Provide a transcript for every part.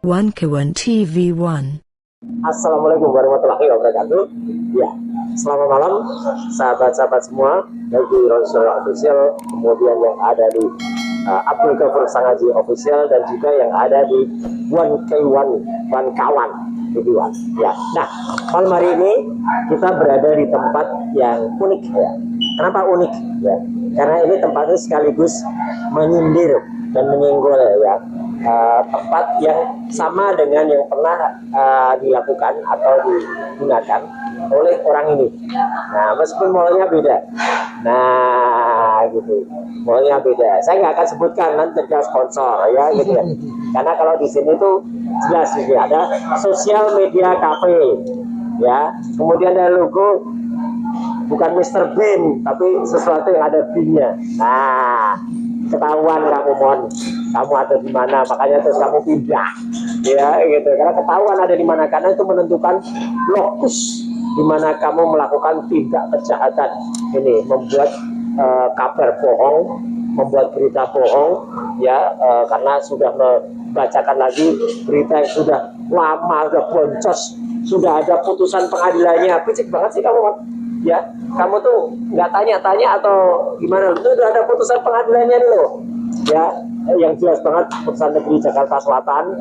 One Kawan TV1. Assalamualaikum warahmatullahi wabarakatuh. Ya, selamat malam sahabat-sahabat semua dari Rasulullah Official, kemudian yang ada di Abdul Ghafur Sangaji Official, dan juga yang ada di One Kawan TV1. Ya, nah malam hari ini kita berada di tempat yang unik ya. Kenapa unik ya? Karena ini tempatnya sekaligus menyindir dan menyenggol ya. Tempat yang sama dengan yang pernah dilakukan atau digunakan oleh orang ini. Nah, meskipun malnya beda. Nah, gitu. Malnya beda. Saya nggak akan sebutkan, nanti terkait sponsor ya, gitu ya. Karena kalau di sini tuh jelas gitu, ada Sosial Media Cafe, ya. Kemudian ada logo bukan Mr. Bean, tapi sesuatu yang ada Bean-nya. Nah, ketahuan kamu kamu ada di mana, makanya terus kamu pindah ya gitu, karena ketahuan ada di mana, karena itu menentukan lokus di mana kamu melakukan tindak kejahatan ini, membuat kabar bohong, membuat berita bohong ya, karena sudah membacakan lagi berita yang sudah lama, sudah boncos, sudah ada putusan pengadilannya. Berisik banget sih kamu ya, kamu tuh nggak tanya-tanya atau gimana? Itu udah ada putusan pengadilannya nih loh ya, yang jelas banget, putusan negeri Jakarta Selatan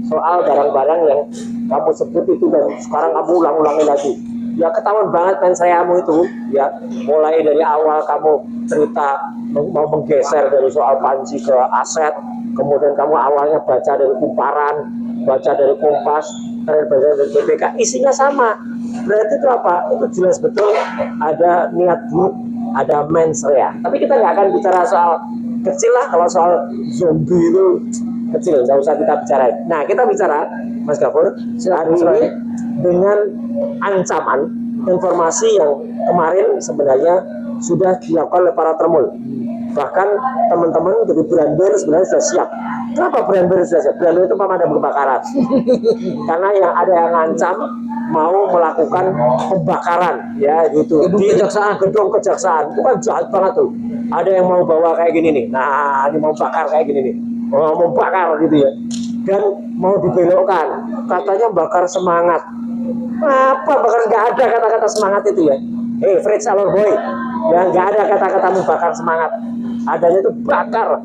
soal barang-barang yang kamu sebut itu, dan sekarang kamu ulang-ulangi lagi ya. Ketahuan banget mensayamu itu ya, mulai dari awal kamu cerita mau menggeser dari soal Panji ke aset, kemudian kamu awalnya baca dari Kumparan, baca dari Kompas, baca dari BPK, isinya sama. Berarti itu apa? Itu jelas betul ada niat buruk, ada mens rea. Tapi kita nggak akan bicara soal kecil lah, kalau soal zombie itu kecil, nggak usah kita bicarain. Nah, kita bicara, Mas Ghafur, hari ini dengan ancaman informasi yang kemarin sebenarnya sudah dilakukan oleh para termul. Bahkan teman-teman dari Branber sebenarnya sudah siap. Kenapa Branber sudah siap? Branber itu pemadam kebakaran. Karena yang ada yang ngancam mau melakukan pembakaran ya gitu di gedung kejaksaan. Itu kan jahat banget tuh. Ada yang mau bawa kayak gini nih. Nah, ini mau bakar kayak gini nih. Mau bakar gitu ya. Dan mau dibelokkan. Katanya bakar semangat. Apa bakar? Nggak ada kata-kata semangat itu ya. Fritz Alor Boy. Ya, nggak ada kata-kata membakar semangat. Adanya itu bakar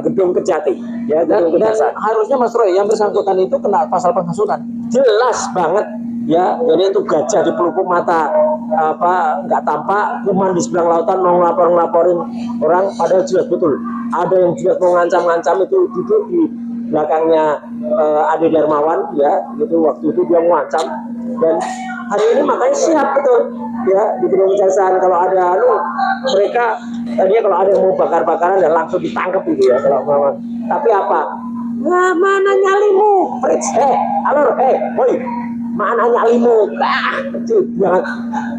gedung Kejati ya, gedung kejaksaan. Harusnya Mas Roy, yang bersangkutan itu kena pasal penghasutan. Jelas banget ya, jadi itu gajah di pelupuk mata, apa nggak tampak, kuman di seberang lautan, mau ngelaporin orang, padahal jelas betul ada yang jelas mau ngancam-ngancam. Itu duduk di belakangnya Ade Darmawan ya, gitu, waktu itu dia mau ngancam. Dan hari ini makanya siap betul ya di gedung kejaksaan, kalau ada mereka tadinya kalau ada yang mau bakar-bakaran dan langsung ditangkap gitu ya kalau. Tapi apa? Nah, mana nyalimu, Fritz? Alor, boy, mana nyalimu? Jangan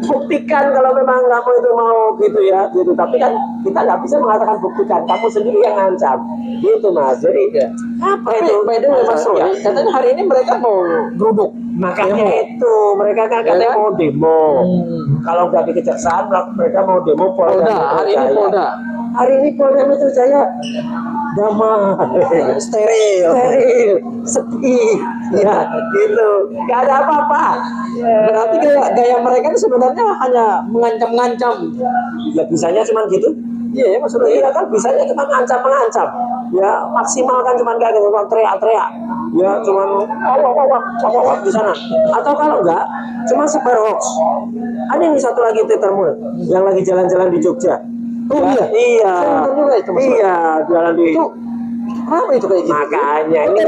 buktikan kalau memang kamu itu mau gitu ya, gitu. Tapi kan kita nggak bisa mengatakan buktikan, kamu sendiri yang ngancam, gitu Mas. Jadi ya, apa Tapi, itu? by the way, Mas Roy, katanya hari ini mereka mau geruduk. Makanya demo. itu mereka kan katanya mau demo. Kalau nggak di kejaksaan, mereka mau demo Polda. Hari ini Polda. Hari ini Polda Metro Jaya damai, steril, sepi, ya gitu, nggak ada apa-apa. Berarti gaya mereka itu sebenarnya hanya mengancam-ngancam. Ya bisanya cuma gitu. Iya, Mas Roy. Iya kan, bisanya cuma mengancam. Ya maksimal kan cuma kayak gitu, teriak-teriak. Ya cuma wak di sana. Atau kalau enggak, cuma sebar hoax. Ada nih satu lagi termul yang lagi jalan-jalan di Jogja. Oh ya, iya. Iya, jalan di. Itu apa itu kayak gitu? Makanya ini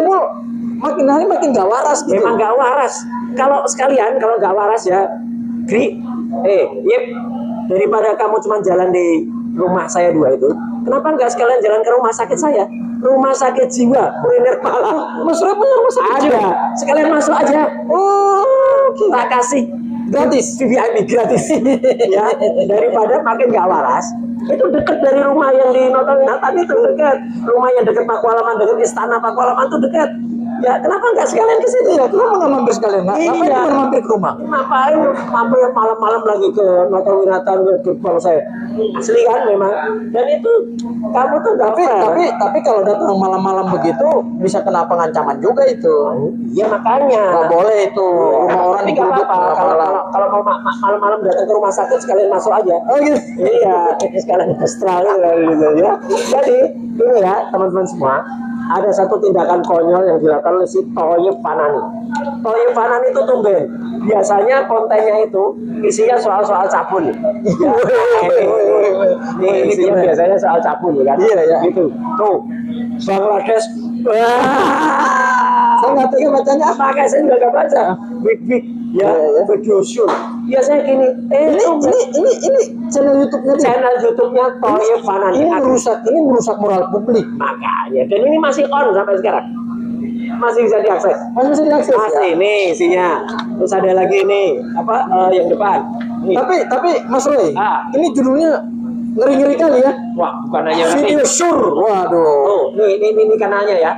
makin hari makin gak waras gitu. memang gak waras. Kalau sekalian, kalau gak waras ya, Yip, daripada kamu cuma jalan di rumah saya 2 itu, kenapa nggak sekalian jalan ke rumah sakit saya? Rumah sakit jiwa, kuliner malam. Mas Roy punya rumah sakit jiwa? Sekalian masuk aja. Tak kasih gratis, VVIP gratis. Ya, daripada makin gak waras. Itu dekat dari rumah yang di Nathan itu, dekat. Rumah yang dekat Pakualaman, dekat istana Pakualaman itu dekat. Ya kenapa nggak sekalian ke situ ya? Kenapa nggak mampir sekalian? Ngapain Iya. cuma mampir ke rumah? Ngapain mampir malam-malam lagi ke Noto-Wiratan ke gerbang saya? Asli kan memang. Dan itu kamu tuh nggak fair. Tapi kalau datang malam-malam begitu bisa kena pengancaman juga itu. Iya makanya. Nggak boleh itu. Rumah orang Tapi nggak digeruduk apa-apa. malam-malam. Kalau mau malam-malam datang ke rumah sakit sekalian masuk aja. Oh gitu. Iya, sekalian ekstra gitu ya. Jadi ini ya teman-teman semua, ada satu tindakan konyol yang dilakukan oleh si Thoyib Fanani. Thoyib Fanani itu tumben. Biasanya kontennya itu isinya soal-soal cabul. Ya, ini isinya biasanya soal cabul kan? Iya, ya. Gitu. Tuh, Bangladesh. Saya nggak tega bacanya. Makanya saya juga nggak baca. Big ya, video shoot. Biasanya gini. Ini channel YouTube-nya dia. Channel YouTube-nya Thoyib Fanani. Ini merusak moral publik. Makanya, dan ini masih on sampai sekarang, masih bisa diakses. Masih bisa diakses. Masih Ya? ini isinya. Terus ada lagi nih apa yang depan. Nih. Tapi Mas Roy, ini judulnya ngeri-ngeri kali ya. Wah, bukan hanya Video ini. sur. Waduh. Oh, ini kanalnya ya.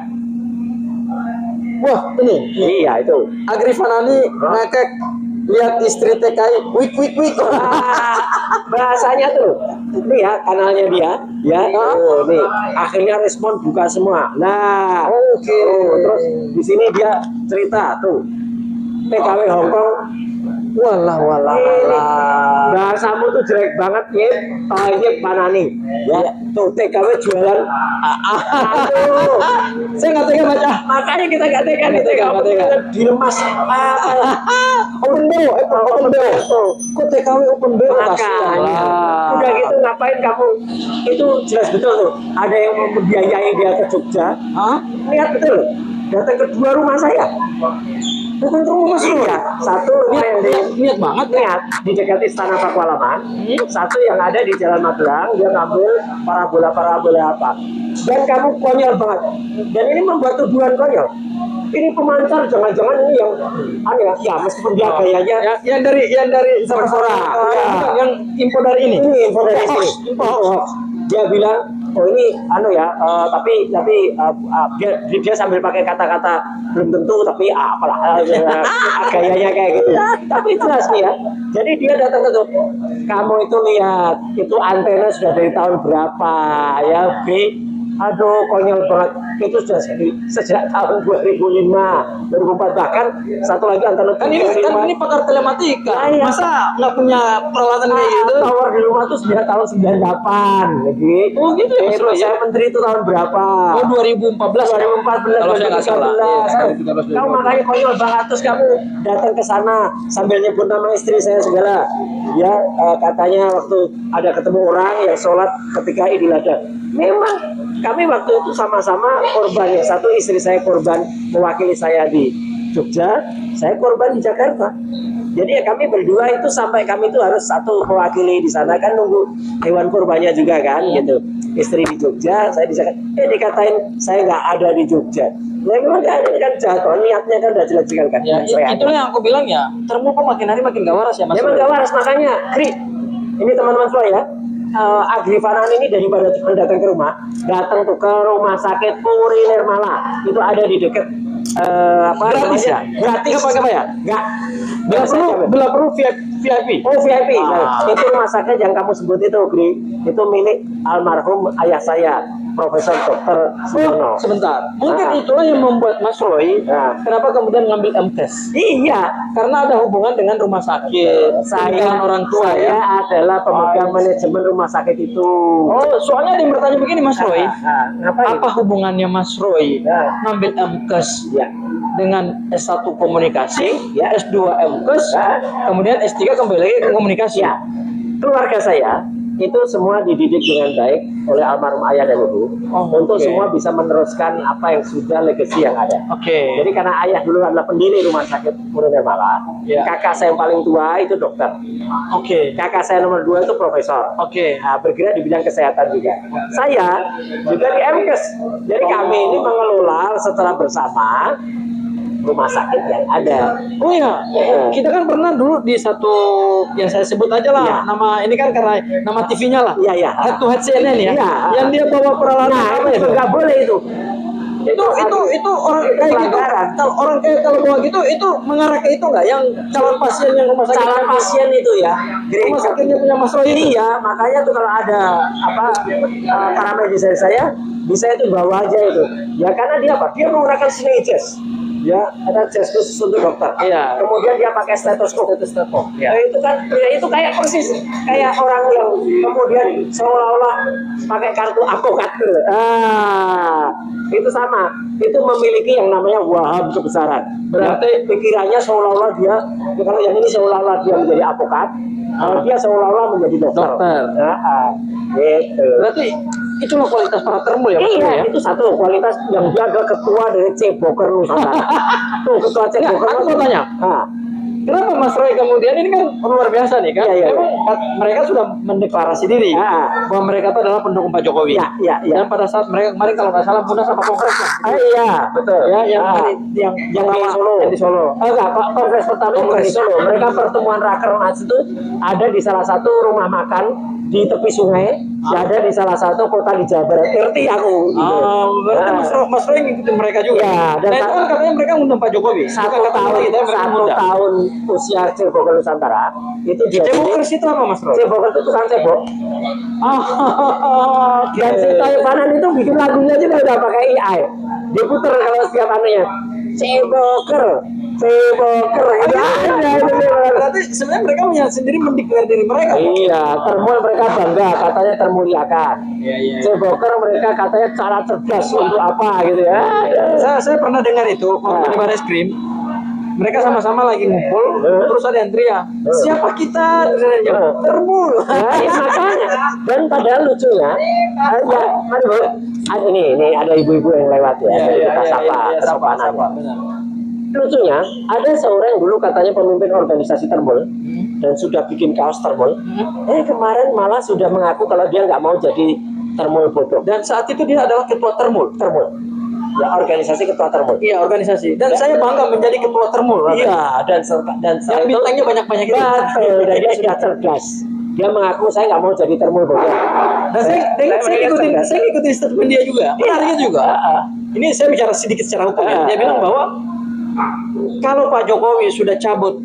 Wah, ini. Iya itu. Agri Fanani ngekek lihat istri TKI wik. Bahasanya tuh. Ini ya kanalnya dia, ya. Oh, nih akhirnya respon buka semua. Nah, Oke. terus di sini dia cerita tuh. TKW Hongkong. Walah. Bahasamu tuh jelek banget ya, Thoyib Fanani. Ya, tuh TKW jualan. Aduh, Saya nggak tega baca. makanya kita nggak tega nih, Nggak tega. dilemas. Open BO. Kok TKW open BO? Makanya, udah gitu ngapain kamu? Itu jelas betul tuh. Ada yang membiayai dia ke Jogja. Hah? Lihat betul, datang ke dua rumah saya. Bukan rumah Mas Roy. Iya, satu rumah yang Niat banget ya. lihat di dekat Istana Pakualaman, satu yang ada di Jalan Magelang, dia ngambil parabola apa. Dan kamu konyol banget. Dan ini membuat tuduhan konyol. Ini pemancar, jangan-jangan ini yang aneh ya, meskipun dia gayanya Yang dari Sapasora. Ya. Yang info dari ini. ini info dari sini. Dia bilang, oh ini anu ya, tapi dia sambil pakai kata-kata belum tentu, tapi apalah gayanya kayak gitu. Tapi jelas nih ya. Jadi dia datang ke kamu itu lihat, itu antena sudah dari tahun berapa ya, B? Aduh, konyol banget. Itu sudah sejak tahun 2005, 2004, bahkan satu lagi antara Kan ini pakar telematika. Iya. Masa nggak punya peralatan kayak gitu? Tower di rumah tuh sejak tahun 98, gitu. Oh gitu ya, Mas Roy, ya? Saya menteri itu tahun berapa? Oh 2014. 2014, Kalau saya nggak salah. 2013. Iya, Kamu makanya konyol banget, terus kamu datang ke sana sambil nyebut nama istri saya segala. Ya, katanya waktu ada ketemu orang yang sholat ketika Idul Adha. Memang kami waktu itu sama-sama korban. Yang satu istri saya korban mewakili saya di Jogja, saya korban di Jakarta. Jadi ya kami berdua itu sampai kami itu harus satu mewakili di sana, kan nunggu hewan kurbannya juga kan gitu. Istri di Jogja, saya di Jakarta. Dikatain saya nggak ada di Jogja. Ya memang kan jatuh, niatnya kan udah jelas-jelas kan. Ya, itulah yang aku bilang ya. Termu kok makin hari makin gak waras ya Mas. Memang Roy? nggak waras, makanya Kri, ini teman-teman semua ya. Agri Fanani ini daripada cuma datang ke rumah, datang tuh ke rumah sakit Puri Nirmala. Itu ada di dekat Gratis ya? Gratis apa ya? Enggak. Bila perlu VIP. Oh VIP. Nah, itu rumah sakit yang kamu sebut itu, Gri. Itu milik almarhum ayah saya, Profesor Dr. Suyono. Sebentar. Mungkin itulah yang membuat Mas Roy kenapa kemudian ngambil MTes. Iya, Karena ada hubungan dengan rumah sakit, dengan orang tua saya ya. adalah pemegang manajemen rumah sakit itu. Oh, soalnya ada yang bertanya begini Mas Roy. Ngapain? Apa hubungannya Mas Roy ngambil MKes Ya. dengan S1 komunikasi, Ya. S2 MKes, kemudian S3 kembali lagi ke komunikasi. Ya, keluarga saya itu semua dididik dengan baik oleh almarhum ayah dan ibu untuk semua bisa meneruskan apa yang sudah legacy yang ada. Oke. Jadi karena ayah dulu adalah pendiri rumah sakit Puri Nirmala, kakak saya yang paling tua itu dokter, Oke. kakak saya nomor 2 itu profesor. Oke. Nah, bergerak di bidang kesehatan juga. Saya juga di MKes. Jadi kami ini mengelola secara bersama rumah sakit yang ada. Oh ya, kita kan pernah dulu di satu yang saya sebut aja lah, Iya. nama ini kan karena nama TV-nya lah. Iya, iya. Head to Head CNN ya. Iya. Yang dia bawa peralatan Nah, apa itu itu? nggak boleh itu. itu orang kayak gitu. pelanggaran. Kalau orang kayak kalau bawa gitu itu mengarah ke itu nggak? Yang calon pasien yang rumah sakit. Calon pasien itu ya. Rumah sakitnya punya Mas Roy itu. Iya, makanya tuh kalau ada para medis dari saya bisa itu bawa aja itu. Ya karena dia apa? Dia menggunakan sling jas. Ya, ada jas khusus untuk dokter. Iya. Kemudian dia pakai stetoskop. Iya. Itu kan, ya itu kayak persis kayak orang yang kemudian seolah-olah pakai kartu avokat. Itu sama. Itu memiliki yang namanya waham kebesaran. Berarti pikirannya seolah-olah dia, kalau yang ini seolah-olah dia menjadi avokat, kalau dia seolah-olah menjadi dokter. Gitu. Berarti itulah kualitas para termul ya Mas Roy Iya, ya. itu satu kualitas yang dia adalah ketua dari Ceboker Nusantara. Tuh ketua Ceboker. Aku mau tanya. Kenapa Mas Roy kemudian ini kan luar biasa nih kan? Iya. Memang mereka sudah mendeklarasi diri bahwa mereka itu adalah pendukung Pak Jokowi. Iya. Dan pada saat mereka kemarin kalau nggak salah munas sama kongresnya. Iya, betul. Ya, yang yang di Solo. Yang di Solo. Enggak, Pak, kongres pertama yang di Solo. Mereka pertemuan rakernas itu ada di salah satu rumah makan di tepi sungai, ada di salah satu kota di Jawa Barat. Ngerti aku. Gitu. Berarti Mas Roy ngikutin mereka juga. Iya, dan itu kan katanya mereka ngundang Pak Jokowi. Satu tahun usia Ceboker Nusantara itu dia. Ceboker itu apa Mas Roy? Ceboker itu tukang cebok. Dan si Toyo Panan itu bikin lagunya juga udah pakai AI. Dia puter kalau setiap anunya. Ceboker. Berarti sebenarnya mereka punya sendiri mendeklar diri mereka. Iya, termul mereka bangga, katanya termuliakan. Iya. Ceboker mereka katanya cara cerdas untuk apa gitu ya. Saya pernah dengar itu waktu di Baris Krim. Mereka sama-sama lagi ngumpul, terus ada yang teriak, siapa kita? Termul. Ya, makanya. Dan padahal lucunya, ini ada ibu-ibu yang lewat ya, kita sapa, kesopanan. Lucunya, ada seorang yang dulu katanya pemimpin organisasi termul dan sudah bikin kaos termul. Kemarin malah sudah mengaku kalau dia nggak mau jadi termul bodoh. Dan saat itu dia adalah ketua termul. Ya, organisasi ketua termul. Iya, organisasi. Dan saya bangga menjadi ketua termul. Iya, dan yang bintangnya banyak-banyak gitu. Betul, dan dia sudah cerdas. Dia mengaku saya nggak mau jadi termul bodoh. Dan saya ikutin statement dia juga. Menariknya juga. Ini saya bicara sedikit secara hukum. Dia bilang bahwa kalau Pak Jokowi sudah cabut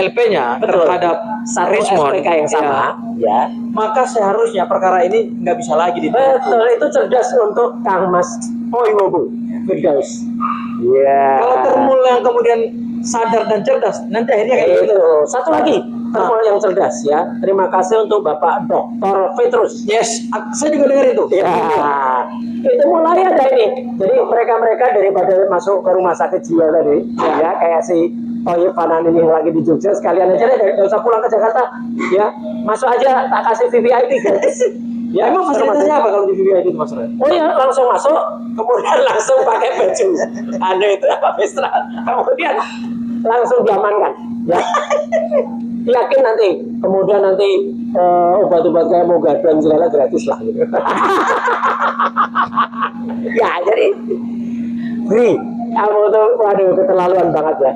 LP-nya terhadap Richmond yang sama, ya, maka seharusnya perkara ini nggak bisa lagi ditangani. Betul, itu cerdas untuk Kang Mas Oiwobu Firdaus. Iya. Kalau termul yang kemudian sadar dan cerdas, nanti akhirnya kayak gitu. Satu lagi, termul yang cerdas ya. Terima kasih untuk Bapak Dr. Petrus. Yes, saya juga dengar itu. Ya, itu mulai ada ini. Jadi mereka daripada masuk ke rumah sakit jiwa tadi, ya kayak si Toyo Panan ini yang lagi di Jogja, sekalian aja deh, nggak usah pulang ke Jakarta, ya masuk aja, tak kasih VVIP guys. Ya, emang fasilitasnya apa kalau di VVIP itu Mas Roy? Oh ya, langsung masuk, kemudian langsung pakai baju itu apa Vestra, kemudian langsung diamankan, ya. Yakin nanti, kemudian nanti obat-obat kayak mau gadang segala gratis lah gitu. Ya jadi free. Kamu tuh waduh keterlaluan banget ya.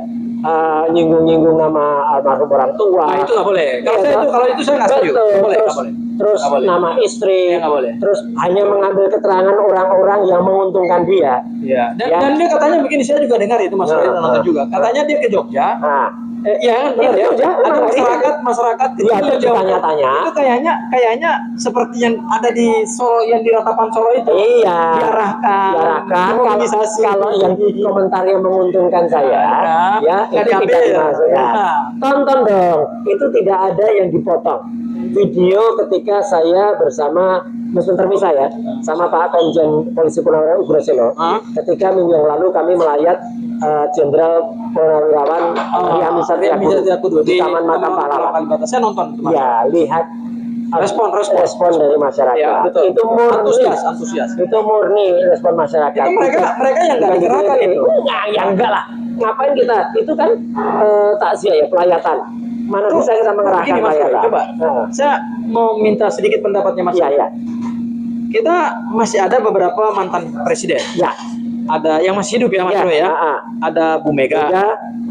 Nyinggung-nyinggung nama almarhum orang tua. Nah, itu nggak boleh. Kalau itu saya nggak setuju. Nggak boleh. Terus nama istri. Nggak boleh. Terus hanya mengambil keterangan orang-orang yang menguntungkan dia. Iya. Dan dia katanya begini, saya juga dengar itu Mas Roy nonton juga. Katanya dia ke Jogja. Iya, benar ya. Ada masyarakat itu tanya-tanya. Itu kayaknya seperti yang ada di Solo, yang di Ratapan Solo itu. Iya. Diarahkan. Kalau yang komentarnya menguntungkan saya, ya itu tidak dimasuk. Ya. Tonton dong. Itu tidak ada yang dipotong. Video ketika saya bersama Muslim terpisah ya, sama Pak Komjen Polisi Purnawirawan Ugroseno. Ketika minggu yang lalu kami melayat Jenderal Purnawirawan Riamisat Yakudu di Taman Makam Pahlawan. Saya nonton itu. Ya, lihat respon dari masyarakat. Ya, betul. Itu murni antusias. Itu murni respon masyarakat. Itu mereka yang nggak digerakkan itu. Ya enggak lah. Ngapain kita? Itu kan takziah ya, pelayatan. Mana bisa kita mengerahkan pelayatan? Coba. Saya mau minta sedikit pendapatnya Mas. Iya. Kita masih ada beberapa mantan presiden. Ya. Ada yang masih hidup ya Mas Roy ya. Ada Bu Mega,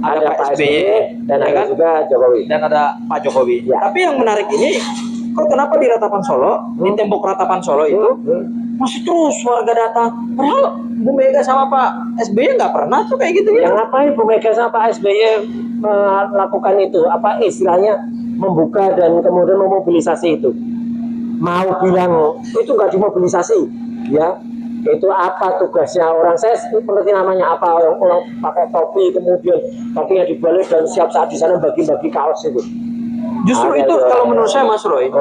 ada Pak SBY, dan ada juga Jokowi. Dan ada Pak Jokowi. Ya. Tapi yang menarik ini, kok kenapa di Ratapan Solo, di tembok Ratapan Solo itu masih terus warga datang. Padahal Bu Mega sama Pak SBY nggak pernah tuh kayak gitu Yang ya. ngapain Bu Mega sama Pak SBY melakukan itu? Apa istilahnya membuka dan kemudian memobilisasi itu? Mau bilang itu nggak dimobilisasi, ya? Itu apa tugasnya orang? Saya seperti namanya apa, orang pakai topi kemudian topinya dibalik dan siap saat di sana bagi-bagi kaos itu. Justru itu kalau menurut saya Mas Roy,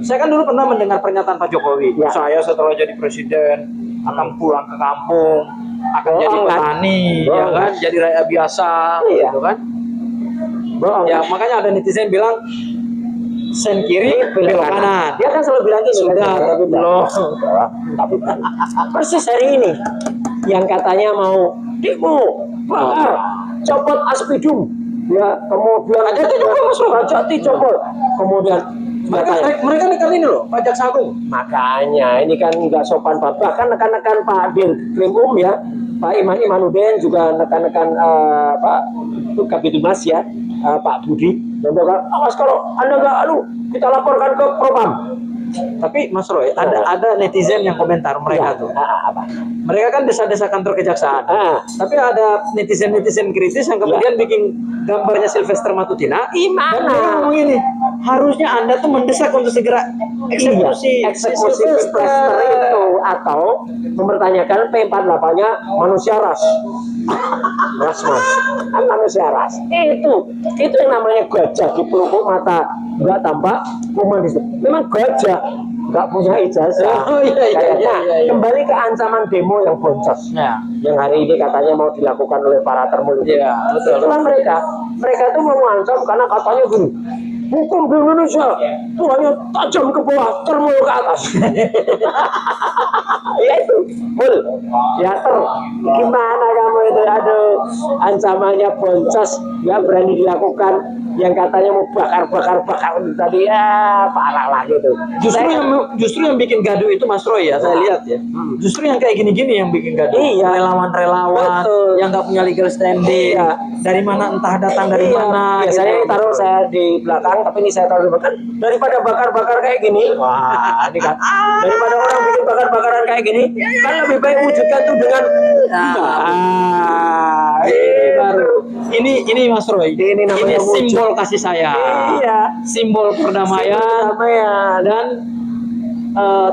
saya kan dulu pernah mendengar pernyataan Pak Jokowi, Ya. saya setelah jadi presiden akan pulang ke kampung, akan jadi Bohong, kan? petani, ya Bohong. kan, jadi rakyat biasa, Iya. gitu kan. Bohong. Ya makanya ada netizen bilang sen kiri belok kanan. Dia kan selalu bilang gini. Sudah, kan? tapi belum. Tapi persis hari ini yang katanya mau demo, bakar, copot aspidum, ya kemudian Ada juga masuk. pajak dicopot, kemudian Mereka nekan ini loh, pajak sagung. makanya ini kan nggak sopan Pak. Bahkan nekan-nekan Pak Dirkrim ya, Pak Iman Imanuddin juga nekan-nekan Pak Kabitumas ya, Pak Budi. Dan awas kalau Anda nggak kita laporkan ke Propam. Tapi Mas Roy, ada netizen yang komentar mereka tuh. Apa? Mereka kan desa-desa kantor kejaksaan. Ah, Tapi ada netizen-netizen kritis yang kemudian bikin gambarnya Sylvester Matutina. Gimana? Dan mereka ngomong ini, harusnya Anda tuh mendesak untuk segera eksekusi. eksekusi Sylvester itu atau mempertanyakan P48-nya manusia ras. Mas, kan manusia ras. Itu yang namanya gajah di pelupuk mata nggak tampak kuman di situ. Memang gajah nggak punya ijazah. Oh, iya. Kembali ke ancaman demo yang boncos. Ya. Yang hari ini katanya mau dilakukan oleh para termul itu. Iya, betul. Itulah mereka itu mau mengancam karena katanya gini, hukum di Indonesia itu hanya tajam ke bawah, termul ke atas. Ya itu, full. Ya gimana kamu itu? Aduh, ancamannya boncos, nggak berani dilakukan. Yang katanya mau bakar tadi ya parah lah gitu. Justru yang bikin gaduh itu Mas Roy ya, saya lihat ya. Justru yang kayak gini-gini yang bikin gaduh. Iya. Relawan-relawan Betul. yang nggak punya legal standing. Iya. Dari mana entah datang dari mana. Biasanya gitu. taruh saya di belakang, tapi ini saya taruh di belakang. Daripada bakar-bakar kayak gini, wah ini kan. Daripada orang bikin bakar-bakaran kayak gini, kan lebih baik wujudkan tuh dengan Ini baru. Ini Mas Roy. Ini namanya simbol kasih sayang. Iya. Simbol perdamaian dan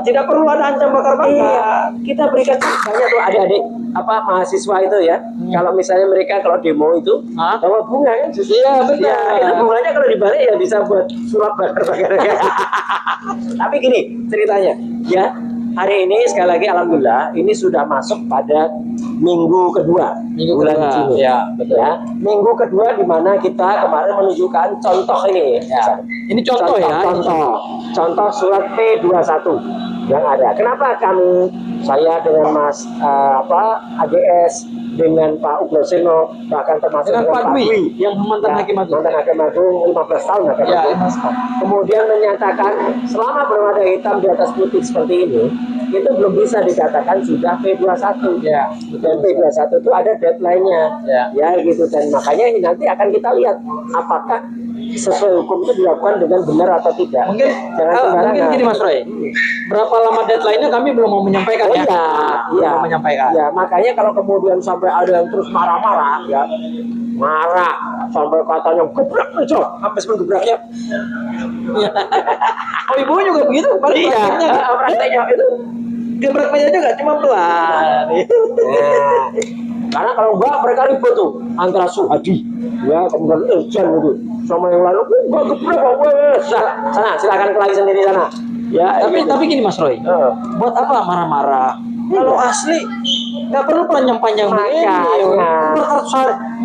tidak perlu ada ancam bakar-bakar. Iya, kita berikan banyak tuh adik-adik mahasiswa itu ya. Kalau misalnya mereka kalau demo itu bawa bunga kan justru. Iya, benar. Ya, itu bunganya kalau dibalik ya bisa buat surat bakar-bakar. Tapi gini ceritanya, ya. Hari ini sekali lagi alhamdulillah ini sudah masuk pada minggu kedua bulan Juni. Ya, betul. Ya, minggu kedua di mana kita kemarin menunjukkan contoh ini. Ya. Ini contoh ya. Contoh surat P21 yang ada. Kenapa saya dengan Mas AGS dengan Pak Ugroseno bahkan termasuk Dengan Pak Dwi yang mantan ya, Hakim Agung. mantan Hakim Agung 15 tahun Hakim Ya, Agung. 15 tahun. Kemudian menyatakan selama belum ada hitam di atas putih seperti ini, itu belum bisa dikatakan sudah P21. Ya, Dan P21 itu ada deadline-nya. Ya gitu, dan makanya nanti akan kita lihat apakah sesuai hukum itu dilakukan dengan benar atau tidak. Mungkin gini Mas Roy. Berapa lama deadline-nya kami belum mau menyampaikan ya. Belum menyampaikan. Ya, makanya kalau kemudian sampai ada yang terus marah-marah ya. Marah sampai katanya gebrak aja, sampai gebraknya. Oh, ibu juga begitu? Prakteknya itu. Gebrak meja juga cuma pelan. Karena kalau enggak mereka ribut tuh antara Suhadi ya kemudian Irjan gitu sama yang lalu enggak gebrak sana silakan kelahi sendiri sana ya. Tapi gini Mas Roy, buat apa marah-marah? Kalau asli nggak perlu panjang-panjang begini.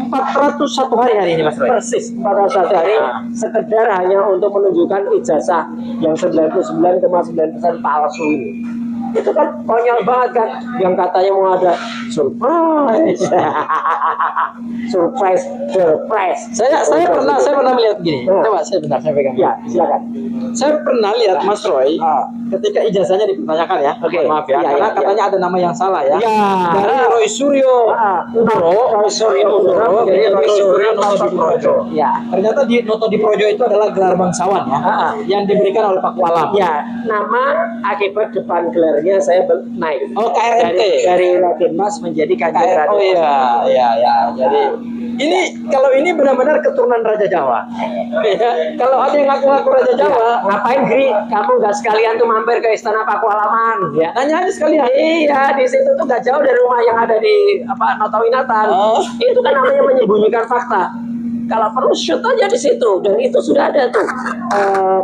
401 hari ini Mas Roy. Persis 401 hari sekedar hanya untuk menunjukkan ijazah yang 99,9% palsu ini. Itu kan konyol banget kan, yang katanya mau ada surprise. surprise. Saya pernah melihat gini. Nah. Coba saya pegang. Ya, silakan. Saya pernah lihat Mas Roy ketika ijazahnya dipertanyakan ya. Oke. Maaf ya, Iya, karena iya, katanya ada nama yang salah ya. Ya. Dari Roy Suryo Undoro, Roy Suryo Undoro jadi menjadi Roy Suryo Noto Diprojo. Ya. Ternyata di Noto Diprojo itu adalah gelar bangsawan ya, yang diberikan oleh Pak Walam. Ya, nama akibat depan gelarnya saya naik. Oh, KRMT. Dari Raden Mas menjadi Kanjeng Raden. Oh iya. Jadi kalau ini benar-benar keturunan Raja Jawa. Ya, kalau ada yang ngaku-ngaku Raja Jawa, Ngapain Gri? Kamu nggak sekalian tuh mampir ke Istana Pakualaman? Ya. nanya aja sekalian. Iya, di situ tuh nggak jauh dari rumah yang ada di Notowinatan. Oh. Itu kan namanya menyembunyikan fakta. Kalau perlu shoot aja di situ, dan itu sudah ada tuh.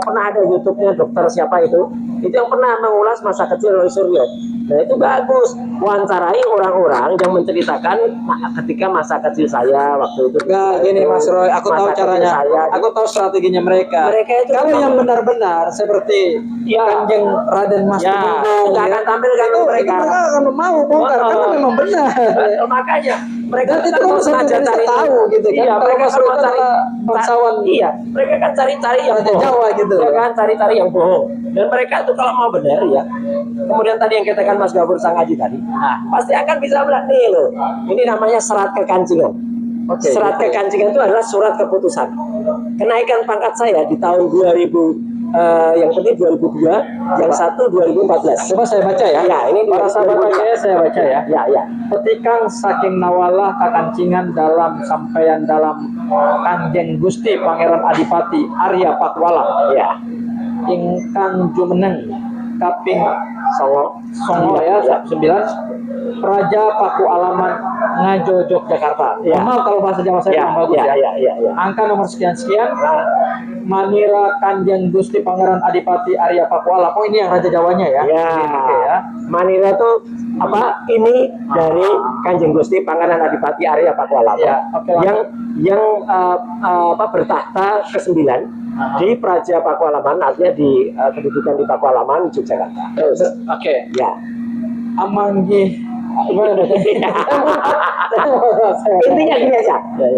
Pernah ada YouTube-nya dokter siapa itu yang pernah mengulas masa kecil Roy Suryo. Nah itu bagus, wawancarai orang-orang yang menceritakan ketika masa kecil saya waktu itu. Enggak, gini Mas Roy, aku Masa tahu kecil caranya. saya. Aku tahu strateginya mereka. Mereka itu kalau memang- yang benar-benar seperti Ya. Kanjeng Raden Mas Ya, Tumenggung, nggak akan tampil kalau itu mereka. mereka akan mau bongkar karena memang benar. Makanya mereka Dan itu kan kan sengaja bisa cari tahu gitu kan. Iya, Kalau mereka Mas Roy semua itu cari adalah bangsawan. Iya, mereka kan cari-cari yang Raja bohong. Jawa gitu. Ya kan, cari-cari yang bohong. Dan mereka itu kalau mau benar ya. Kemudian tadi yang katakan Mas Gafur Sangaji tadi, pasti akan bisa bilang nih loh. Ini namanya serat kekancingan. Serat kekancingan itu adalah surat keputusan. Kenaikan pangkat saya di tahun 2000 yang penting 2002, yang satu 2014. Coba saya baca ya. Ya, ini para sahabat saya baca ya. Ya. Ketikang saking nawalah kakancingan dalam sampaian dalam Kanjeng Gusti Pangeran Adipati Arya Pakualam Ya. ingkang jumeneng kaping Songo. songo ya 9 Praja Pakualaman Ngajo Yogyakarta. Ya. Maaf kalau bahasa Jawa saya kurang bagus ya. Ya. Angka nomor sekian-sekian Nah, Manira Kanjeng Gusti Pangeran Adipati Arya Pakualam. Oh ini yang Raja Jawanya ya. ya. Oke ya. Manila tuh apa? Ini dari Kanjeng Gusti Pangeran Adipati Arya Pakualaman. Ya, oke, yang bertahta ke-9 di Praja Pakualaman, artinya di kedudukan di Pakualaman, Yogyakarta. Terus, Oke. ya. Amanggi gimana Intinya gini aja.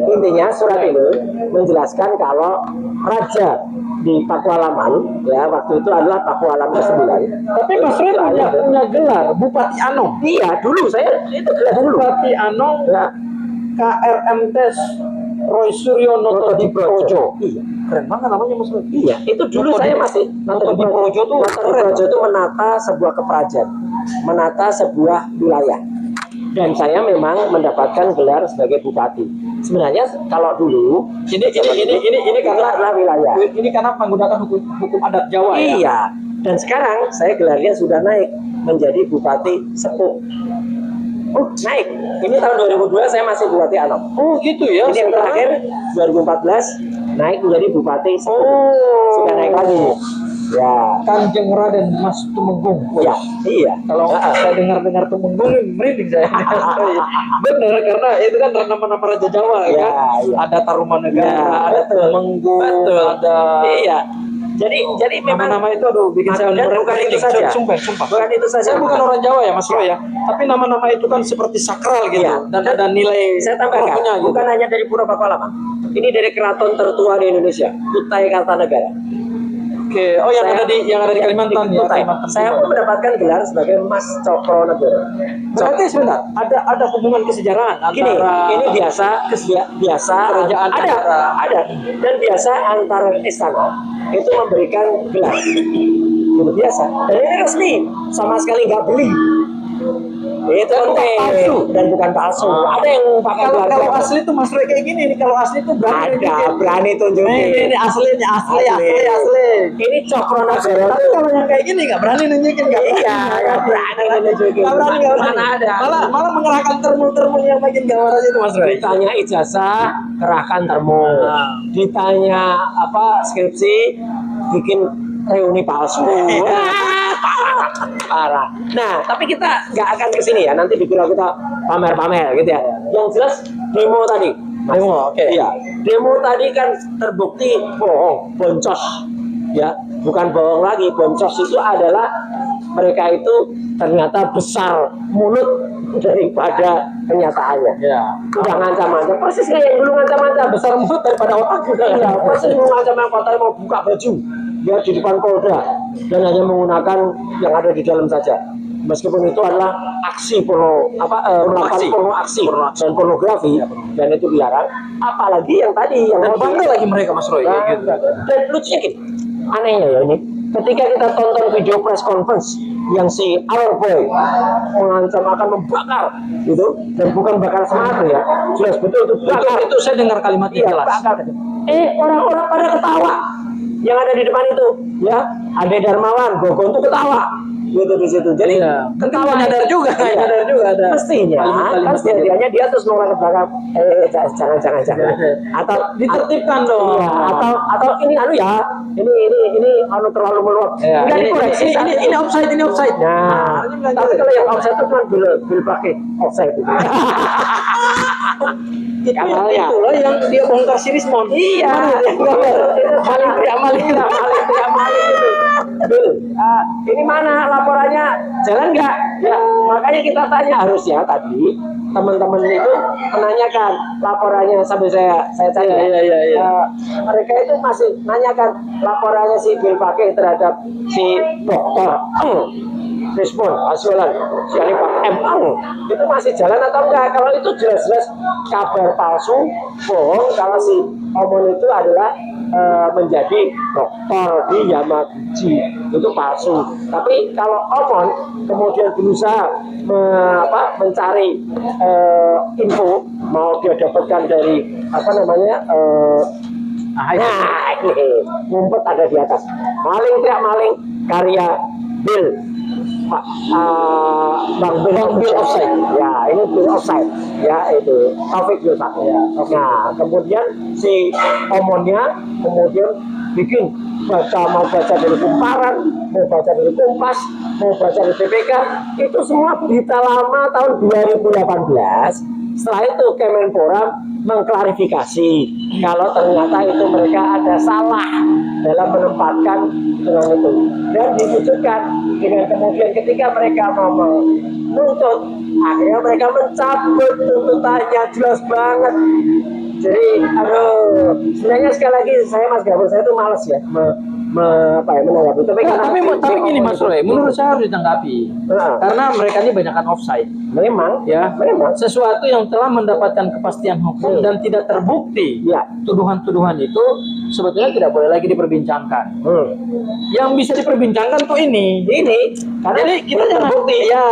Intinya surat ini menjelaskan kalau raja di Pakualaman ya waktu itu adalah Pakualaman ke-9. Tapi Mas Roy punya gelar Bupati Anom. Iya, dulu saya itu gelar dulu. Bupati Anom Ya. KRMT Roy Suryo Noto Diprojo. Iya. Keren banget namanya Mas Roy. Iya, itu dulu Noto saya Di- masih Noto Diprojo tuh Noto Diprojo itu menata sebuah keperajaan, menata sebuah wilayah. Dan saya memang mendapatkan gelar sebagai bupati. Sebenarnya kalau dulu Ini karena adalah wilayah. ini karena menggunakan hukum adat Jawa ya. Iya. Dan sekarang saya gelarnya sudah naik menjadi bupati Sepuh. Oh, naik. Ini tahun 2002 saya masih bupati Anom. Oh gitu ya. Ini yang terakhir 2014 naik menjadi bupati Sepuh. Sudah naik lagi. Ya. Kanjeng Raden Mas Tumenggung. Ya, iya. Kalau saya dengar Tumenggung merinding saya. Benar karena itu kan nama-nama Raja Jawa Ya, kan. iya. Ada Tarumanegara, Ya, ada betul. Tumenggung, Betul. ada Iya. Jadi memang nama-nama itu aduh bikin saya dan bukan itu saja. Sumpah. Bukan itu saja. Saya bukan orang Jawa ya Mas Roy ya. Tapi nama-nama itu kan seperti sakral gitu Iya. dan ada nilai Saya tambahkan, rohnya gitu. bukan hanya dari Pura Pakualaman. Ini dari keraton tertua di Indonesia, Kutai Kartanegara. Oke, oh yang ada di Kalimantan ya. Kutai. Kalimantan Saya Timur. pun mendapatkan gelar sebagai Mas Cokronegoro. Berarti sebentar, ada hubungan kesejarahan Gini, antara ini biasa kerajaan ada dan biasa antara istana itu memberikan gelar. Itu biasa. Dan ini resmi, sama sekali nggak beli. Itu Dan bukan penting. palsu. Dan bukan palsu. Ada yang pakai kalau gelar gitu. asli itu Mas Roy kayak gini nih, kalau asli itu berani Berani tunjukin. ini aslinya asli. Ini Cokronegoro Tapi tuh kalau yang kayak gini nggak berani nunjukin nggak iya, nggak berani nunjukin. Nggak berani. Mana ada? Malah mengerahkan termul yang makin gawat aja itu Mas Roy. Ditanya ijazah, kerahkan termul. Ditanya apa skripsi, bikin reuni palsu. Parah. Nah, tapi kita nggak akan ke sini ya. Nanti dikira kita pamer-pamer gitu ya. Yang jelas demo tadi. Demo, oke. Iya. Demo tadi kan terbukti bohong, boncos. Ya, bukan bohong lagi. Boncos itu adalah mereka itu ternyata besar mulut, daripada kenyataannya. Ya. Udah ngancam-ngancam, persis kayak yang dulu ngancam-ngancam, besar mulut daripada otak juga. Iya, persis mau ngancam yang katanya mau buka baju dia di depan Polda dan hanya menggunakan yang ada di dalam saja. Meskipun itu adalah aksi melakukan porno aksi dan pornografi, dan itu dilarang. Apalagi yang tadi yang Dan bangga lagi mereka, Mas Roy. Nah, Gitu. dan lucunya gini, anehnya ya ini, ketika kita tonton video press conference yang si Our Boy mengancam akan membakar gitu, dan bukan bakar semangat ya, jelas betul itu bakar. Itu saya dengar kalimat itu Iya, jelas. bakar. Orang-orang pada ketawa yang ada di depan itu, ya, Ade Darmawan, Gogon tuh ketawa gitu di situ. Jadi ketawa nyadar juga, iya, nyadar juga ada. mestinya kan sedianya dia terus nolak ke belakang, jangan atau Ditertibkan dong. iya, atau ini ini terlalu meluap. Ya, Enggak ini dikoreksi. ini offside. Nah, tapi kalau yang offside itu kan bil pakai offside itu. Itulah yang dia bongkar si Rismon. Iya, maling itu. Betul. Ini mana laporannya? Jalan nggak? Ya, makanya kita tanya, harusnya tadi teman-teman itu menanyakan laporannya sampai saya tanya. Iya. Mereka itu masih nanyakan laporannya si Bil Pakai terhadap si dokter Rismon Asulan si Alifah itu masih jalan atau enggak? Kalau itu jelas-jelas kabar palsu, bohong. Kalau si Omon itu adalah menjadi dokter di Yamaguchi, itu palsu. Tapi kalau Omon kemudian berusaha mencari info, mau dia dapatkan dari ngumpet ada di atas. Maling tidak maling, karya Bill Bang Bill offside. Ya, ini Bill offside. Ya, itu Taufik Yusuf. Ya. Nah, kemudian si Omonnya kemudian bikin mau baca dari Kumparan, mau baca dari Kompas, mau baca dari BPK, itu semua berita lama tahun 2018. Setelah itu Kemenpora mengklarifikasi kalau ternyata itu mereka ada salah dalam menempatkan dengan itu, dan diwujudkan dengan kemudian ketika mereka mau menuntut, akhirnya mereka mencabut tuntutannya, jelas banget. Jadi sebenarnya sekali lagi Mas Gabur, saya tuh males ya menanggapi. Tapi gini Mas Roy, menurut saya harus ditanggapi. Karena mereka ini banyakkan offside. Memang Sesuatu yang telah mendapatkan kepastian hukum dan tidak terbukti. Ya. Tuduhan-tuduhan itu sebetulnya tidak boleh lagi diperbincangkan. Yang bisa diperbincangkan tuh ini. Jadi kita jangan bukti. Ya.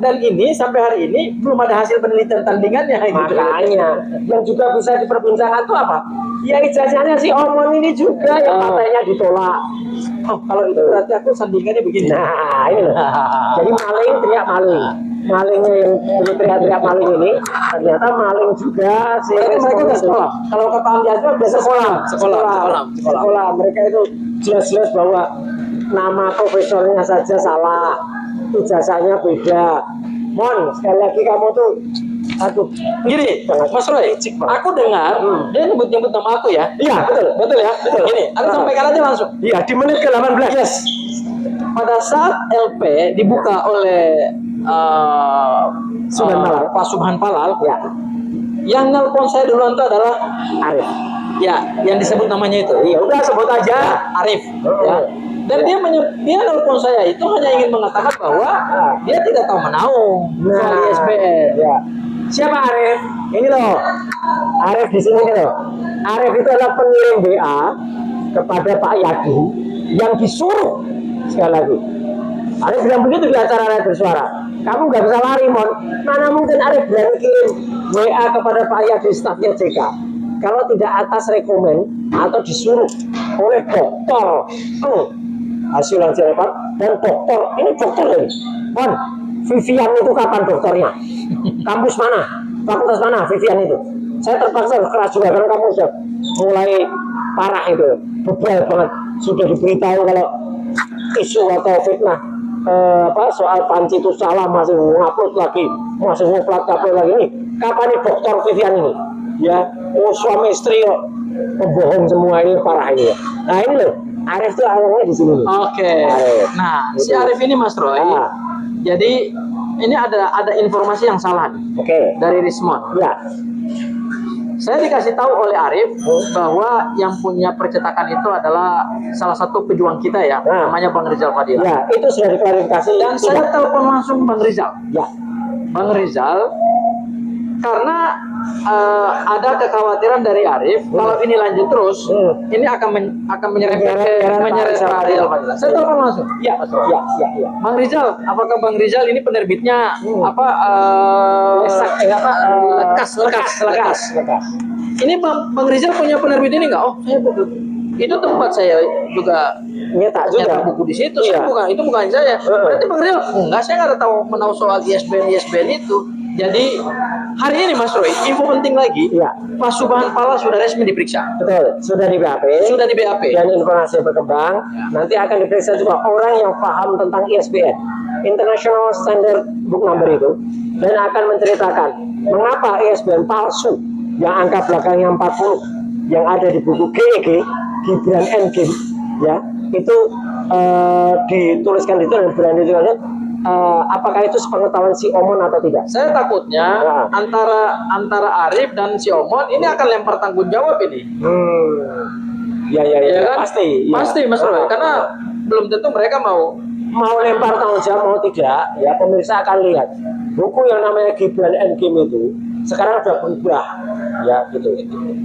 Dan ini sampai hari ini belum ada hasil penelitian tandingannya. Makanya yang juga bisa diperbincangkan itu apa? Ya ijazahnya si Omon ini juga yang katanya ditolak. Kalau itu berarti aku sandingannya begini. Nah, ini loh. Jadi maling teriak maling. Malingnya yang teriak-teriak maling ini ternyata maling juga sih. Mereka udah sekolah. Kalau kata Amjad biasa sekolah. Mereka itu jelas-jelas bahwa nama profesornya saja salah, ijazahnya beda. Mon, sekali lagi kamu tuh gini, Mas Roy, aku dengar dia nyebut nama aku ya. Iya, betul ya. Gini, aku sampaikan aja langsung. Iya, di menit ke-18. Yes. Pada saat LP dibuka oleh Pak Subhan Palal, ya, yang nelpon saya duluan itu adalah Arif. Ya, yang disebut namanya itu. Iya, udah sebut aja. Arif. Ya. Dan dia nelpon saya itu hanya ingin mengatakan bahwa dia tidak tahu menahu soal ISBN. Ya. Siapa Arif? Ini loh. Arif di sini nih loh. Arif itu adalah pengirim WA kepada Pak Yadi yang disuruh, sekali lagi. Arif bilang begitu di acara Radio Bersuara. Kamu nggak bisa lari, Mon. Mana mungkin Arif berani kirim WA kepada Pak Yadi, stafnya JK, kalau tidak atas rekomen atau disuruh oleh dokter hasil cerepan dan dokter ini. Mon, Vivian itu kapan dokternya? Kampus mana? Fakultas mana Vivian itu? Saya terpaksa keras juga karena kamu sudah mulai parah itu, bebal banget. Sudah diberitahu kalau isu atau fitnah soal Panci itu salah, masih ngupload lagi, masih ngupload lagi nih. Kapan nih dokter Vivian ini? Ya, suami istri kok pembohong semua, ini parah ini ya. Nah ini loh, Arif tuh awalnya di sini. Oke. Nah, si Arif ini Mas Roy. Jadi ini ada informasi yang salah nih, Oke. dari Rismon. Ya. Saya dikasih tahu oleh Arif bahwa yang punya percetakan itu adalah salah satu pejuang kita ya, Nah. namanya Bang Rizal Fadila. Ya, itu sudah diklarifikasi. Dan saya telepon langsung Bang Rizal. Ya. Bang Rizal, karena ada kekhawatiran dari Arif kalau ini lanjut terus, ini akan menyerempet Pak Rizal Fadila. Saya telepon langsung. Ya, ya, ya, ya. Bang Rizal, apakah Bang Rizal ini penerbitnya lekas? Ini Bang Rizal punya penerbit ini nggak? Oh, saya betul. Itu tempat saya juga Nyetak juga. nyetak buku di situ. Iya. Itu bukan saya. Berarti Bang Rizal enggak, saya nggak tahu soal ISBN itu. Jadi hari ini Mas Roy, info penting lagi. Iya. Pak Subhan Pala sudah resmi diperiksa. Betul, sudah di BAP. Sudah di BAP. Dan informasi berkembang, nanti akan diperiksa juga orang yang paham tentang ISBN, International Standard Book Number itu, dan akan menceritakan mengapa ISBN palsu yang angka belakangnya 40 yang ada di buku GEG, Gibran Endgame, ya, itu dituliskan di itu dan berani juga. Apakah itu sepengetahuan si Omon atau tidak? Saya takutnya antara Arif dan si Omon ini akan lempar tanggung jawab ini. Ya, Kan? pasti. Ya. Pasti Mas Roy, karena belum tentu mereka mau lempar tanggung jawab mau tidak, ya pemirsa akan lihat buku yang namanya Gibran Endgame itu sekarang sudah berubah, ya gitu.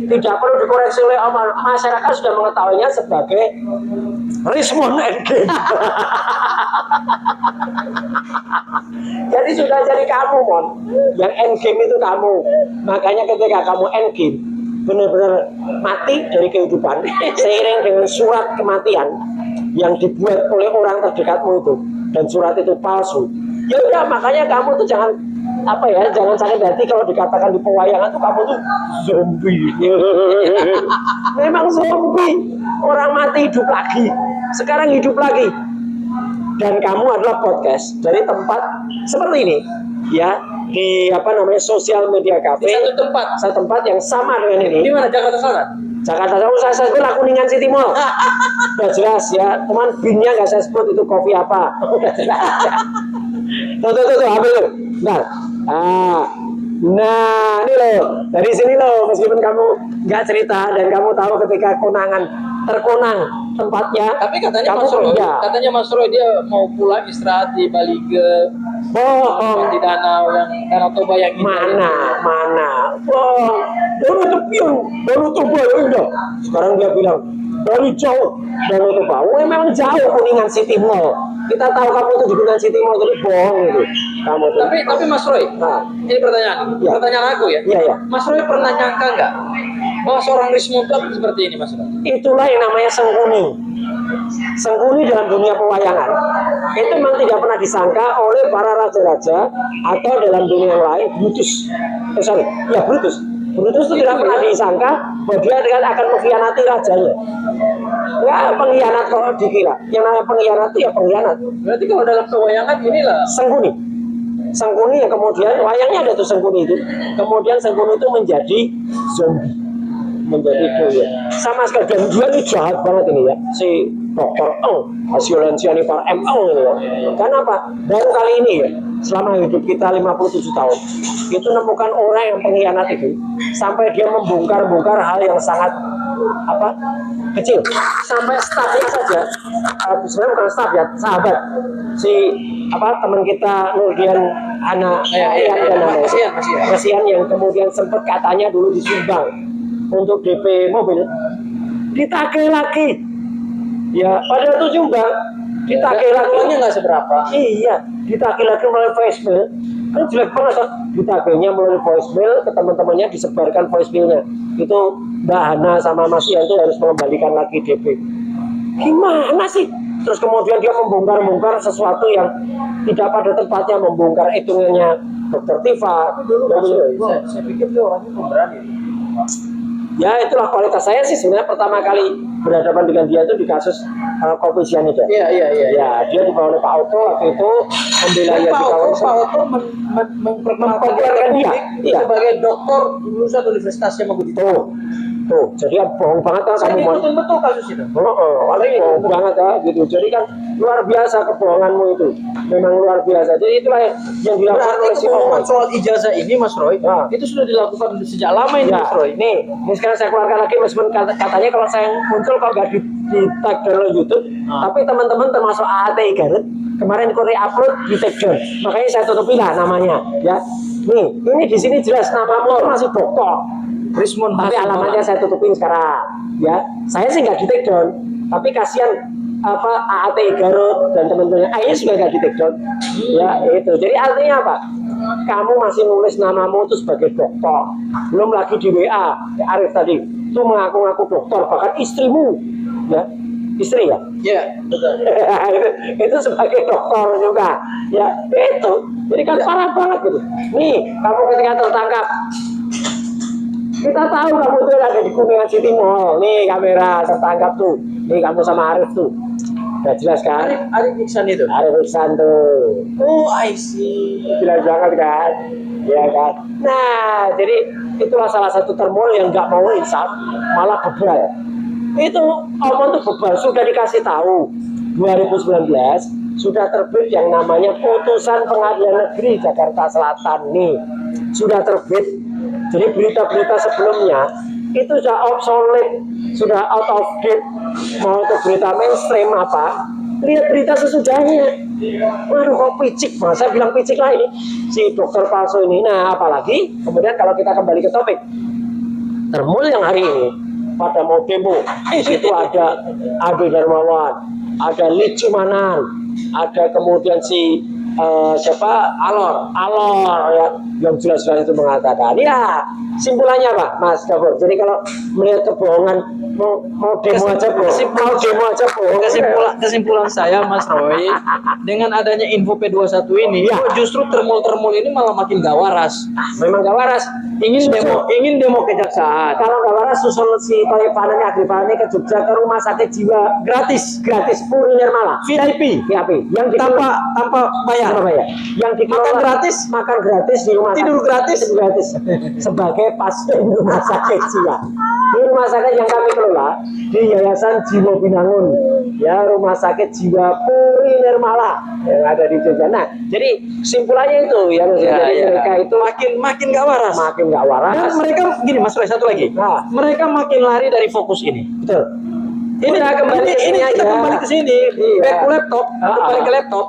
Tidak perlu dikoreksi oleh masyarakat, sudah mengetahuinya sebagai Rismon Endgame. Jadi sudah jadi kamu, Mon. Yang endgame itu kamu. Makanya ketika kamu endgame, benar-benar mati dari kehidupan seiring dengan surat kematian yang dibuat oleh orang terdekatmu itu, dan surat itu palsu. Ya udah, makanya kamu tuh jangan jangan sakit hati kalau dikatakan di pewayangan tuh kamu tuh zombie. Memang zombie. Orang mati hidup lagi. Sekarang hidup lagi. Dan kamu adalah podcast dari tempat seperti ini, ya, di sosial media cafe. di satu tempat yang sama dengan ini. Di mana, Jakarta Selatan? Jakarta Selatan. Saya sebut Kuningan City Mall. Udah jelas ya, teman binnya nggak saya sebut itu kopi apa. Udah jelas. Tuh, ambil tuh. Nah, ini loh, dari sini loh, meskipun kamu nggak cerita dan kamu tahu ketika terkonang tempatnya. Tapi katanya kamu Mas Roy dia mau pulang istirahat di Balige. Di danau Toba yang mana. Danau Toba ya udah. Sekarang dia bilang dari jauh Danau Toba. Memang jauh Kuningan City Mall. Kita tahu kamu tuh di Kuningan City Mall, jadi bohong itu. Kamu tuh. Tapi Mas Roy, ini pertanyaan aku ya. Iya. Mas Roy pernah nyangka nggak bahwa seorang Rismon itu seperti ini, Mas Roy? Itulah yang namanya sengkuni. Sengkuni dalam dunia pewayangan itu memang tidak pernah disangka oleh para raja-raja atau dalam dunia yang lain. Brutus itu tidak pernah disangka bahwa dia akan mengkhianati rajanya. Ya, pengkhianat kalau dikira. Yang namanya pengkhianat itu ya pengkhianat. Berarti kalau dalam pewayangan inilah Sengkuni yang kemudian wayangnya ada tuh Sengkuni itu. Kemudian Sengkuni itu menjadi zombie. Menjadi doya. Sama sekali, dan dia ini jahat banget ini ya, si Dr. Hasil Lensianipar M.Eng ini ya. Karena apa? Baru kali ini ya, selama hidup kita 57 tahun, itu nemukan orang yang pengkhianat itu, sampai dia membongkar hal yang sangat kecil, sampai stafnya saja, sebenarnya bukan staf ya, sahabat si teman kita Nurdian Kasihan yang kemudian sempat katanya dulu disumbang untuk DP mobil, ditagih lagi. Ya, padahal itu nyumbang, ditagih lagi. Uangnya nggak seberapa. Iya, ditagih lagi melalui voicemail. Kan jelek banget, ditagihnya melalui voicemail ke teman-temannya, disebarkan voicemailnya. Itu Mbak Hana sama Mas Ian itu harus mengembalikan lagi DP. Gimana sih? Terus kemudian dia membongkar sesuatu yang tidak pada tempatnya, membongkar hitungannya Dr. Tifa. Saya pikir dia orangnya pemberani. Ya, itulah kualitas saya sih sebenarnya pertama kali berhadapan dengan dia itu di kasus kopi cyanida. Iya. Ya, dia dibawa oleh Pak Oto waktu itu membela dia di kawasan. Pak Oto memperkenalkan dia Iya. sebagai dokter lulusan Universitas Yamaguchi. Tuh, jadi kan bohong banget kan Saya kamu Mon. ikutin betul kasus itu. Paling bohong banget ya gitu. Jadi kan luar biasa kebohonganmu itu. Memang luar biasa. Jadi itulah yang dilakukan oleh Berarti si kebohongan Oman. soal ijazah ini Mas Roy, Ya. itu sudah dilakukan sejak lama ini Ya, Mas Roy. ini sekarang saya keluarkan lagi meskipun katanya kalau saya muncul kok nggak di tag dalam YouTube, tapi teman-teman termasuk AATI Garut kemarin kore upload di tag down, makanya saya tutupin lah namanya, ya. Nih, ini di sini jelas namamu tuh masih Dokter, Rismon tapi alamatnya saya tutupin sekarang, ya. Saya sih nggak di tag down, tapi kasihan apa AATI Garut dan teman-teman ini sudah nggak di tag down, ya itu. Jadi artinya apa? Kamu masih nulis namamu itu sebagai dokter, belum lagi di WA Arif tadi itu mengaku-ngaku dokter, bahkan istrimu, ya istri ya, Iya, betul. itu sebagai dokter juga, ya itu. Jadi kan parah banget gitu. Nih, kamu ketika tertangkap, kita tahu kamu tuh ada di Kuningan City Mall. Nih kamera tertangkap tuh. Nih kamu sama Arif tuh. Udah jelas kan? Arif Iksan itu. Arif Iksan tuh. Oh, I see. Jelas banget kan? Ya kan? Nah, jadi itulah salah satu termol yang nggak mau insaf, malah bebal. Itu omong tuh bebal, sudah dikasih tahu 2019 sudah terbit yang namanya putusan Pengadilan Negeri Jakarta Selatan nih, sudah terbit. Jadi berita-berita sebelumnya itu sudah obsolete, sudah out of date. Mau itu berita mainstream apa, lihat berita sesudahnya. Waduh kok picik, saya bilang picik lah ini si dokter palsu ini. Nah apalagi kemudian kalau kita kembali ke topik termul yang hari ini pada mau demo, itu ada Ade Darmawan, ada Licumanan, ada kemudian si siapa Alor ya, yang jelas-jelas itu mengatakan ya simpulannya apa Mas Gafur. Jadi kalau melihat kebohongan mau demo aja bohong, Kesimpulan saya Mas Roy, dengan adanya info P21 ini, Ya. justru termul ini malah makin gak waras. memang gak waras. Ingin demo kejaksaan. Kalau gak waras susul si Toyib Fanani Agripani ke Jogja ke rumah sakit jiwa Gratis, Puri Nirmala VIP, yang tanpa bayar. yang dikelola makan gratis di rumah Tidur sakit, gratis sebagai pasien rumah sakit jiwa di rumah sakit yang kami kelola di Yayasan Jiwa Binangun, ya rumah sakit jiwa Puri Nirmala yang ada di Jogja. Nah jadi simpulannya itu ya, jadi mereka itu makin gak waras. makin gak waras. Dan mereka gini Mas Roy, satu lagi, Nah. mereka makin lari dari fokus ini. Betul. Ini Udah, kembali ke sini kita aja. kembali ke sini, Iya. back to laptop, kembali ke laptop.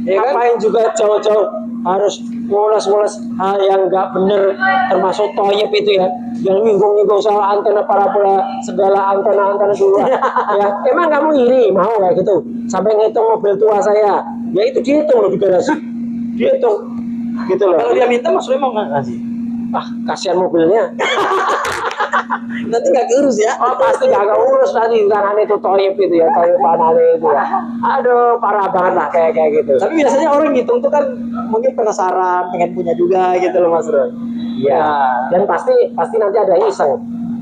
Ya kan? Ngapain juga jauh-jauh harus ngulas-ngulas hal yang nggak bener, termasuk Toyib itu ya, yang nyinggung-nyinggung soal antena parabola, segala antena dulu. Ya, emang kamu iri mau kayak gitu? Sampai ngitung mobil tua saya, ya itu dihitung loh di garasi, dihitung, gitu loh. Kalau dia minta Mas Roy mau nggak kasih? Ah, kasihan mobilnya. Nanti nggak keurus ya. Oh pasti gak urus tadi tangan itu Toyib itu ya, Toyib Fanani itu ya. Aduh parah banget lah kayak gitu. Tapi biasanya orang ngitung tuh kan mungkin penasaran, pengen punya juga gitu loh Mas Roy. Iya. Dan pasti nanti ada yang iseng.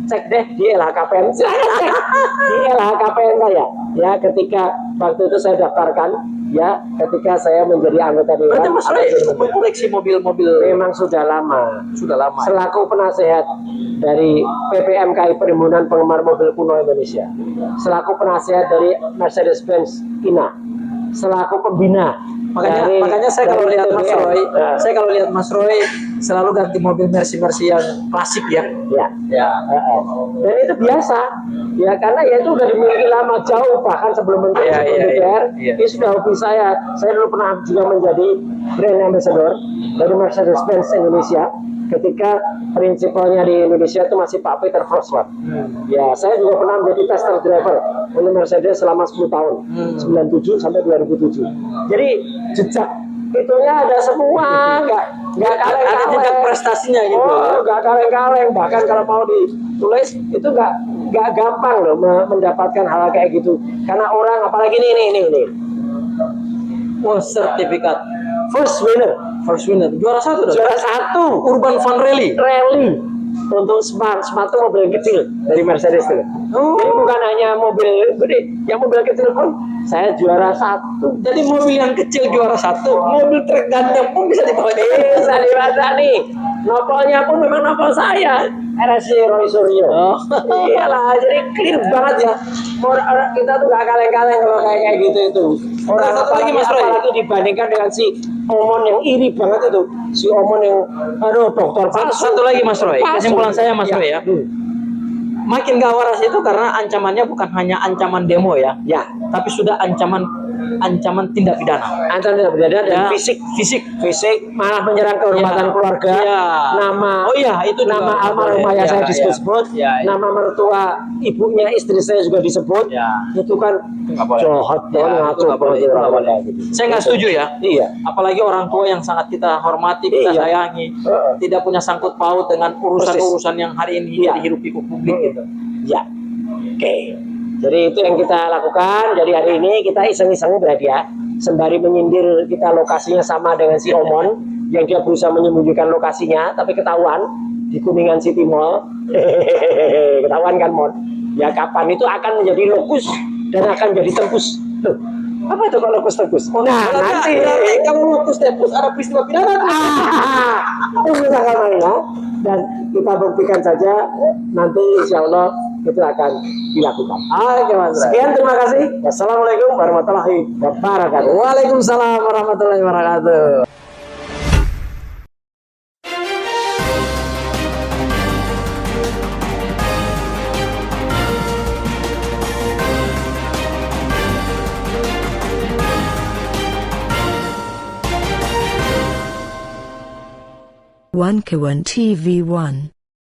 Cek deh di LHKPN. Di LHKPN saya. Ya ketika waktu itu saya daftarkan, ya ketika saya menjadi anggota dewan. Berarti Mas Roy mengkoleksi mobil-mobil Memang sudah lama. sudah lama. Selaku penasehat dari PPMKI Perhimpunan Penggemar Mobil Kuno Indonesia, selaku penasehat dari Mercedes-Benz INA, selaku pembina. Makanya saya kalau lihat Mas Roy, saya Mas Roy selalu ganti mobil Mercy yang klasik ya. ya. Ya. Dan itu biasa, ya karena ya itu udah dimiliki lama, jauh bahkan sebelum menjadi DPR. Ini sudah hobi saya. Saya dulu pernah juga menjadi brand ambassador dari Mercedes-Benz Indonesia ketika prinsipalnya di Indonesia itu masih Pak Peter Frosworth. Ya, saya juga pernah menjadi tester driver untuk Mercedes selama 10 tahun, 97 sampai 2007. Jadi jejak itunya ada semua, nggak kaleng-kaleng. Ada jejak prestasinya gitu. Oh, nggak kaleng-kaleng. Bahkan kalau mau ditulis itu nggak gampang loh mendapatkan hal kayak gitu. Karena orang apalagi nih. Wah, sertifikat First winner. juara satu dong. Juara 1 Urban Fun Rally. untuk Smart itu mobil kecil dari Mercedes itu. Jadi bukan hanya mobil gede, yang mobil kecil pun Saya juara 1. Jadi mobil yang kecil juara 1, mobil truk ganteng pun bisa dibawa. Bisa dibaca nih. Nopolnya pun memang nopol saya. RSC Roy Suryo. Oh. Iyalah, jadi clear banget ya. Kita tuh gak kaleng-kaleng kalau kayak gitu itu. Orang Satu lagi, Mas Roy. apalagi dibandingkan dengan si Omon yang iri banget itu. Si Omon yang dokter palsu. Satu lagi Mas Roy, Palsu. kesimpulan saya Mas Roy ya. Makin gak waras itu karena ancamannya bukan hanya ancaman demo ya, Ya, tapi sudah ancaman tindak pidana. ancaman tidak berdaya dan Ya. fisik Fisik malah menyerang kehormatan Ya. keluarga. Ya. Nama Oh iya, itu juga nama nggak almarhum boleh. ayah Ya, saya ya. disebut, Ya, ya. nama mertua ibunya istri saya juga disebut. Ya. Itu kan Nggak boleh. jahat Ya, banget, itu ngaco nggak boleh, banget itu nggak orang boleh. kayak gitu. Saya nggak setuju ya. Iya. Apalagi orang tua yang sangat kita hormati, kita Iya. sayangi, tidak punya sangkut paut dengan urusan-urusan yang hari ini Iya. dihirup pikuk publik gitu. Ya, oke. Jadi itu yang kita lakukan. Jadi hari ini kita iseng-iseng berarti ya, sembari menyindir kita lokasinya sama dengan si Omon yang dia berusaha menyembunyikan lokasinya, tapi ketahuan di Kuningan City Mall. Ketahuan kan Mon? Ya kapan itu akan menjadi lokus dan akan jadi tembus. Loh, apa itu kalau lokus tembus? Nah nanti Kalau lokus tembus ada peristiwa pidana. tunggu tanggal mainnya dan kita buktikan saja nanti insya Allah itu akan dilakukan. Oke Mas. Sekian, terima kasih. Wassalamualaikum warahmatullahi wabarakatuh. Waalaikumsalam warahmatullahi wabarakatuh. One Kawan TV 1.